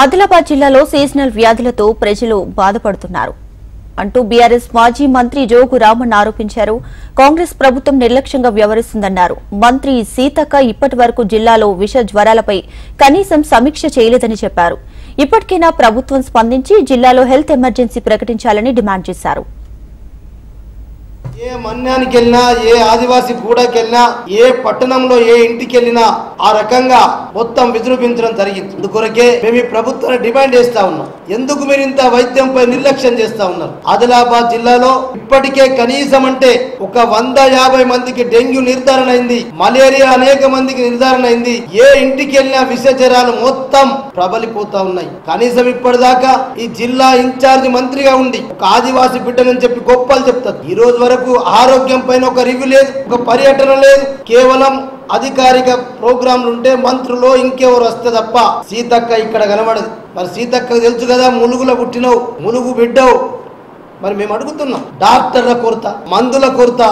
ఆదిలాబాద్ జిల్లాలో సీజనల్ వ్యాధులతో ప్రజలు బాధపడుతున్నారు అంటూ బీఆర్ఎస్ మాజీ మంత్రి జోగు రామన్ ఆరోపించారు. కాంగ్రెస్ ప్రభుత్వం నిర్లక్ష్యంగా వ్యవహరిస్తుందన్నారు. మంత్రి సీతక్క ఇప్పటివరకు జిల్లాలో విష జ్వరాలపై కనీసం సమీక్ష చేయలేదని చెప్పారు. ఇప్పటికైనా ప్రభుత్వం స్పందించి జిల్లాలో హెల్త్ ఎమర్జెన్సీ ప్రకటించాలని డిమాండ్ చేశారు. ఏ మన్యానికి వెళ్ళినా, ఏ ఆదివాసీ గూడకి వెళ్ళినా, ఏ పట్టణంలో ఏ ఇంటికి వెళ్ళినా ఆ రకంగా మొత్తం విజృంభించడం జరిగింది. అందుకొరకే మేము ఈ ప్రభుత్వాన్ని డిమాండ్ చేస్తా ఉన్నాం. ఎందుకు మీరు ఇంత వైద్యంపై నిర్లక్ష్యం చేస్తా ఉన్నారు? ఆదిలాబాద్ జిల్లాలో ఇప్పటికే కనీసం అంటే ఒక 150 మందికి డెంగ్యూ నిర్ధారణ అయింది, మలేరియా అనేక మందికి నిర్ధారణ అయింది. ఏ ఇంటికి వెళ్ళినా విష జ్వరాలు మొత్తం ప్రబలిపోతా ఉన్నాయి. కనీసం ఇప్పటిదాకా ఈ జిల్లా ఇన్ఛార్జి మంత్రిగా ఉండి ఒక ఆదివాసీ బిడ్డనని చెప్పి గొప్పలు చెప్తారు. ఈ రోజు వరకు ఆరోగ్యం పైన ఒక రివ్యూ లేదు, ఒక పర్యటన లేదు. కేవలం అధికారిక ప్రోగ్రాంలు ఉంటే మంత్రులు ఇంకెవరు వస్తే తప్ప సీతక్క ఇక్కడ కనబడదు. మరి సీతక్క తెలుసు కదా, ములుగులో పుట్టినవు, ములుగు బిడ్డవు. మరి మేము అడుగుతున్నాం, డాక్టర్ల కొరత, మందుల కొరత,